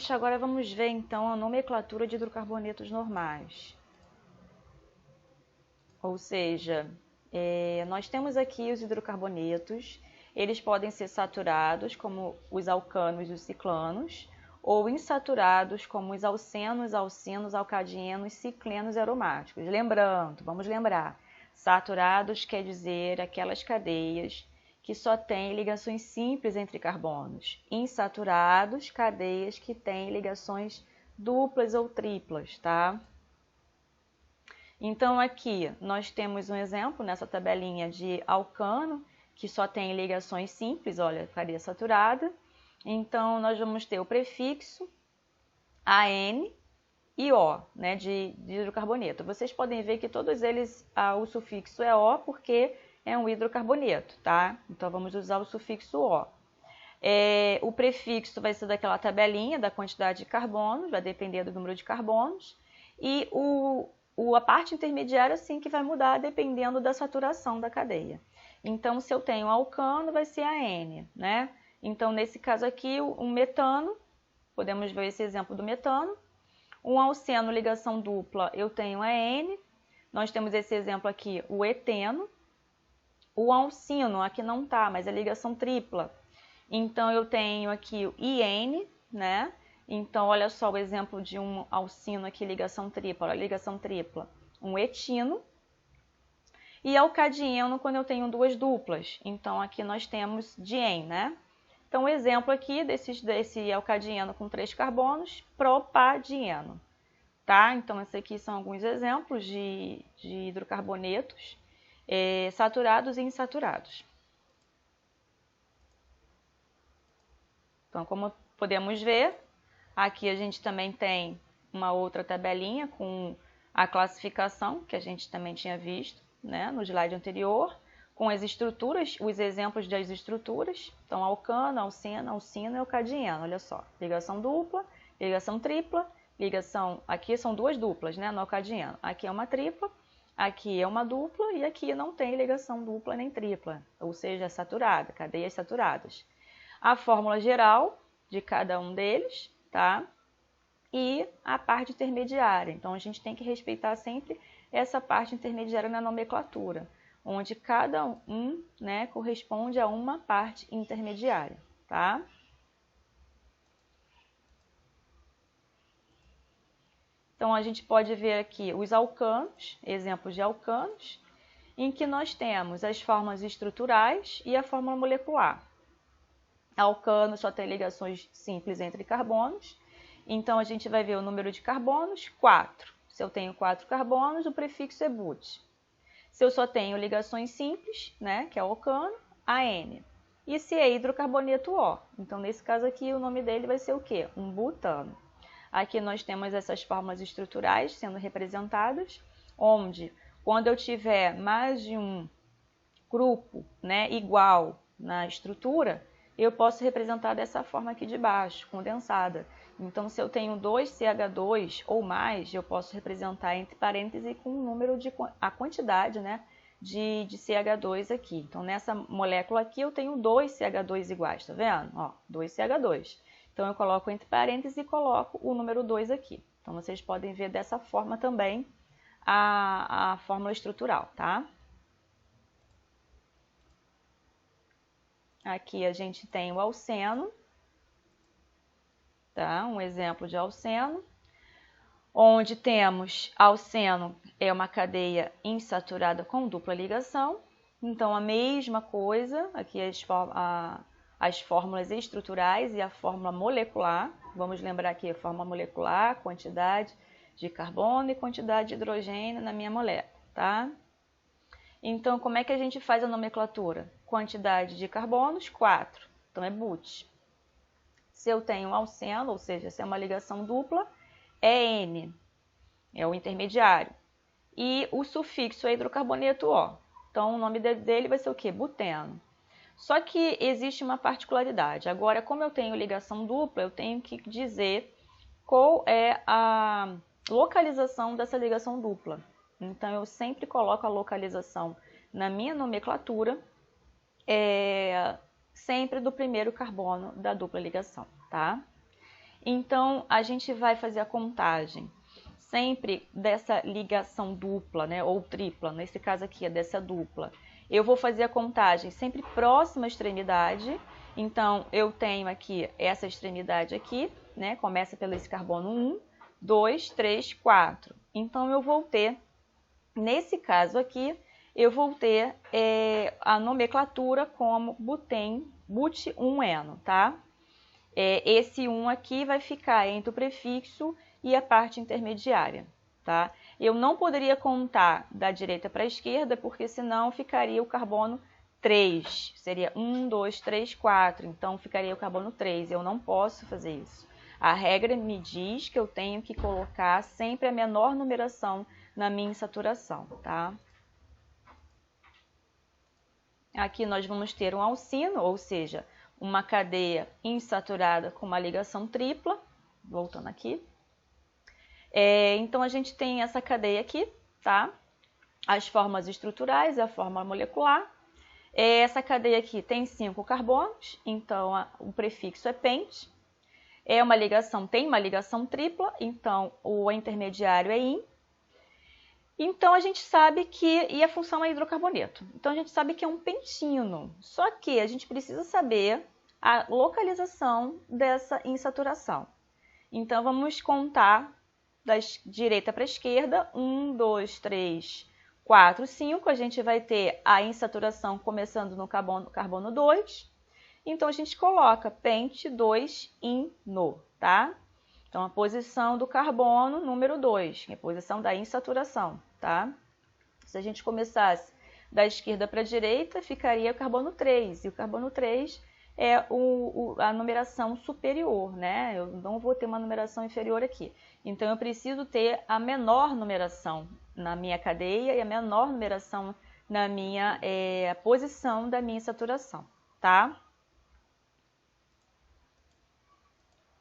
gente, agora vamos ver então a nomenclatura de hidrocarbonetos normais. Ou seja, nós temos aqui os hidrocarbonetos, eles podem ser saturados, como os alcanos e os ciclanos, ou insaturados, como os alcenos, alcinos, alcadienos, ciclenos e aromáticos. Lembrando, vamos lembrar, saturados quer dizer aquelas cadeias que só têm ligações simples entre carbonos. Insaturados, cadeias que têm ligações duplas ou triplas, tá? Então, aqui nós temos um exemplo nessa tabelinha de alcano, que só tem ligações simples, olha, cadeia saturada. Então, nós vamos ter o prefixo AN e O, né, de hidrocarboneto. Vocês podem ver que todos eles, o sufixo é O, porque é um hidrocarboneto, tá? Então, vamos usar o sufixo O. O prefixo vai ser daquela tabelinha da quantidade de carbonos, vai depender do número de carbonos. E a parte intermediária, sim, que vai mudar dependendo da saturação da cadeia. Então, se eu tenho alcano, vai ser AN, né? Então, nesse caso aqui, o metano, podemos ver esse exemplo do metano. Um alceno, ligação dupla, eu tenho AN. Nós temos esse exemplo aqui, o eteno. O alcino, aqui não tá, mas é ligação tripla. Então, eu tenho aqui o IN, né? Então, olha só o exemplo de um alcino aqui, ligação tripla. Olha, ligação tripla. Um etino. E alcadieno, quando eu tenho duas duplas. Então, aqui nós temos dien, né? Então, o exemplo aqui desse alcadieno com 3 carbonos, propadieno. Tá? Então, esses aqui são alguns exemplos de hidrocarbonetos saturados e insaturados. Então, como podemos ver, aqui a gente também tem uma outra tabelinha com a classificação, que a gente também tinha visto, né, no slide anterior, com as estruturas, os exemplos das estruturas. Então, alcano, alceno, alcino e alcadieno, olha só. Ligação dupla, ligação tripla, ligação... Aqui são duas duplas, né, no alcadieno. Aqui é uma tripla, aqui é uma dupla e aqui não tem ligação dupla nem tripla, ou seja, é saturada, cadeias saturadas. A fórmula geral de cada um deles, tá? E a parte intermediária. Então, a gente tem que respeitar sempre essa parte intermediária na nomenclatura, onde cada um, né, corresponde a uma parte intermediária, tá? Então, a gente pode ver aqui os alcanos, exemplos de alcanos, em que nós temos as formas estruturais e a fórmula molecular. Alcano só tem ligações simples entre carbonos, então a gente vai ver o número de carbonos, 4. Se eu tenho 4 carbonos, o prefixo é but. Se eu só tenho ligações simples, né, que é alcano, AN. E se é hidrocarboneto O. Então, nesse caso aqui, o nome dele vai ser o quê? Um butano. Aqui nós temos essas formas estruturais sendo representadas, onde, quando eu tiver mais de um grupo, né, igual na estrutura, eu posso representar dessa forma aqui de baixo, condensada. Então, se eu tenho 2CH2 ou mais, eu posso representar entre parênteses com o número a quantidade, né, de CH2 aqui. Então, nessa molécula aqui, eu tenho 2CH2 iguais, tá vendo? Ó, 2CH2. Então, eu coloco entre parênteses e coloco o número 2 aqui. Então, vocês podem ver dessa forma também a fórmula estrutural, tá? Aqui a gente tem o alceno, tá? Um exemplo de alceno, onde temos alceno é uma cadeia insaturada com dupla ligação. Então, a mesma coisa, aqui as fórmulas estruturais e a fórmula molecular. Vamos lembrar aqui a fórmula molecular, quantidade de carbono e quantidade de hidrogênio na minha molécula, tá? Então, como é que a gente faz a nomenclatura? Quantidade de carbonos, 4. Então, é but. Se eu tenho alceno, ou seja, se é uma ligação dupla, é N. É o intermediário. E o sufixo é hidrocarboneto O. Então, o nome dele vai ser o quê? Buteno. Só que existe uma particularidade. Agora, como eu tenho ligação dupla, eu tenho que dizer qual é a localização dessa ligação dupla. Então, eu sempre coloco a localização na minha nomenclatura, sempre do primeiro carbono da dupla ligação, tá? Então, a gente vai fazer a contagem sempre dessa ligação dupla, né, ou tripla, nesse caso aqui é dessa dupla. Eu vou fazer a contagem sempre próxima à extremidade, então eu tenho aqui essa extremidade aqui, né, começa pelo esse carbono 1, 2, 3, 4. Então eu vou ter, nesse caso aqui, eu vou ter a nomenclatura como but1eno, tá? Esse 1 aqui vai ficar entre o prefixo e a parte intermediária, tá? Eu não poderia contar da direita para a esquerda, porque senão ficaria o carbono 3. Seria 1, 2, 3, 4. Então, ficaria o carbono 3. Eu não posso fazer isso. A regra me diz que eu tenho que colocar sempre a menor numeração na minha insaturação, tá? Aqui nós vamos ter um alcino, ou seja, uma cadeia insaturada com uma ligação tripla. Voltando aqui. Então, a gente tem essa cadeia aqui, tá? As formas estruturais e a forma molecular. Essa cadeia aqui tem 5 carbonos, então o prefixo é pente. Tem uma ligação tripla, então o intermediário é in. Então, a gente sabe que, e a função é hidrocarboneto. Então, a gente sabe que é um pentino. Só que a gente precisa saber a localização dessa insaturação. Então, vamos contar da direita para a esquerda. 1, 2, 3, 4, 5. A gente vai ter a insaturação começando no carbono 2. Então, a gente coloca pente 2 ino, tá? Então, a posição do carbono número 2, que é a posição da insaturação, tá? Se a gente começasse da esquerda para a direita, ficaria o carbono 3. E o carbono 3 é a numeração superior, né? Eu não vou ter uma numeração inferior aqui. Então, eu preciso ter a menor numeração na minha cadeia e a menor numeração na minha posição da minha saturação, tá?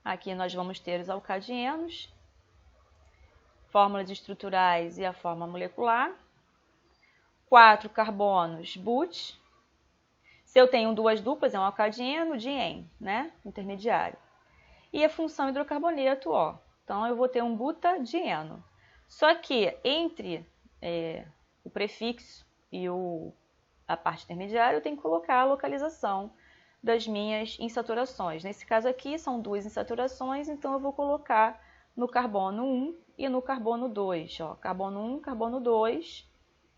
Aqui nós vamos ter os alcadienos, fórmulas estruturais e a forma molecular. 4 carbonos, but. Se eu tenho duas duplas, é um alcadieno, dien, né? Intermediário. E a função hidrocarboneto, ó. Então, eu vou ter um butadieno. Só que entre o prefixo e a parte intermediária, eu tenho que colocar a localização das minhas insaturações. Nesse caso aqui, são 2 insaturações, então eu vou colocar no carbono 1 e no carbono 2. Ó. Carbono 1, carbono 2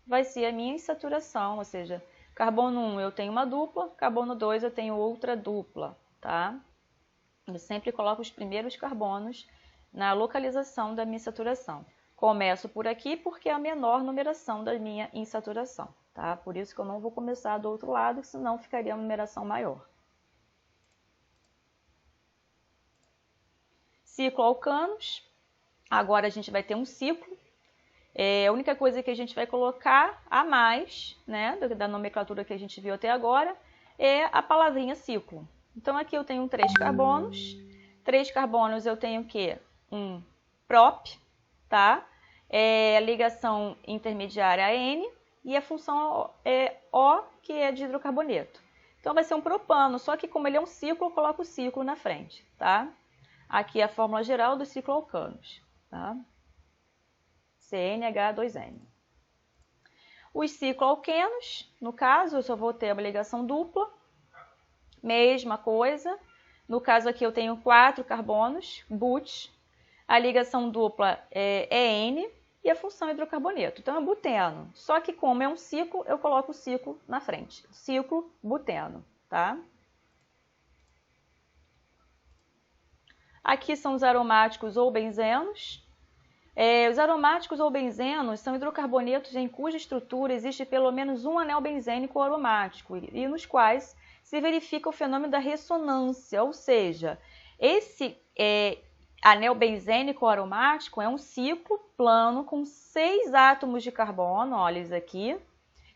vai ser a minha insaturação, ou seja, carbono 1 eu tenho uma dupla, carbono 2 eu tenho outra dupla, tá? Eu sempre coloco os primeiros carbonos na localização da minha insaturação. Começo por aqui porque é a menor numeração da minha insaturação, tá? Por isso que eu não vou começar do outro lado, senão ficaria uma numeração maior. Ciclo alcanos. Agora a gente vai ter um ciclo. A única coisa que a gente vai colocar a mais, né, da nomenclatura que a gente viu até agora, é a palavrinha ciclo. Então, aqui eu tenho 3 carbonos. 3 carbonos eu tenho o quê? Um prop, tá? A ligação intermediária é N e a função é O, que é de hidrocarboneto. Então, vai ser um propano, só que como ele é um ciclo, eu coloco o ciclo na frente, tá? Aqui é a fórmula geral dos cicloalcanos, tá? CnH2n. Os cicloalquenos, no caso, eu só vou ter uma ligação dupla, mesma coisa. No caso aqui eu tenho 4 carbonos, but, a ligação dupla é N e a função é hidrocarboneto. Então é buteno, só que como é um ciclo, eu coloco o ciclo na frente. Ciclo buteno, tá? Aqui são os aromáticos ou benzenos. Os aromáticos ou benzenos são hidrocarbonetos em cuja estrutura existe pelo menos um anel benzênico aromático e nos quais se verifica o fenômeno da ressonância, ou seja, esse anel benzênico aromático é um ciclo plano com 6 átomos de carbono, olha isso aqui,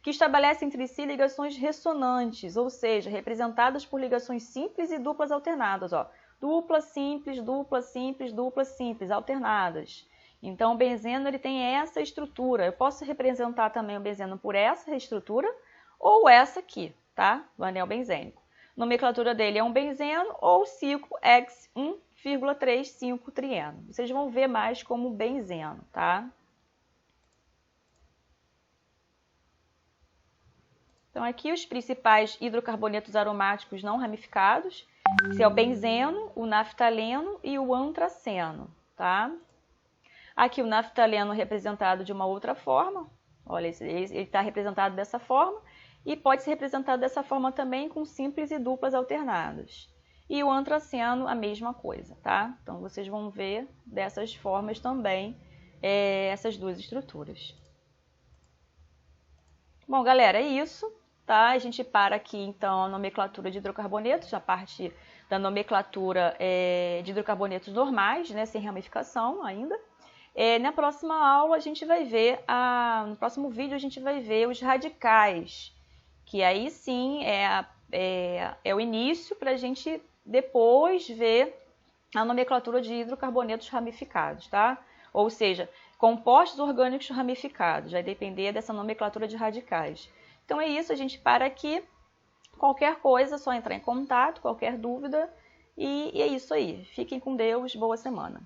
que estabelecem entre si ligações ressonantes, ou seja, representadas por ligações simples e duplas alternadas, ó. Dupla, simples, dupla, simples, dupla, simples, alternadas. Então, o benzeno ele tem essa estrutura. Eu posso representar também o benzeno por essa estrutura ou essa aqui, tá? O anel benzênico. A nomenclatura dele é um benzeno ou ciclo X1 0,35 trieno. Vocês vão ver mais como benzeno, tá? Então, aqui os principais hidrocarbonetos aromáticos não ramificados, que é o benzeno, o naftaleno e o antraceno, tá? Aqui o naftaleno representado de uma outra forma, olha, ele está representado dessa forma e pode ser representado dessa forma também com simples e duplas alternadas. E o antraceno, a mesma coisa, tá? Então, vocês vão ver dessas formas também essas duas estruturas. Bom, galera, é isso. Tá? A gente para aqui, então, a nomenclatura de hidrocarbonetos, a parte da nomenclatura de hidrocarbonetos normais, né, sem ramificação ainda. Na próxima aula, a gente vai ver, no próximo vídeo, a gente vai ver os radicais, que aí sim é o início para a gente depois ver a nomenclatura de hidrocarbonetos ramificados, tá? Ou seja, compostos orgânicos ramificados, vai depender dessa nomenclatura de radicais. Então é isso, a gente para aqui. Qualquer coisa, é só entrar em contato, qualquer dúvida. E é isso aí. Fiquem com Deus, boa semana.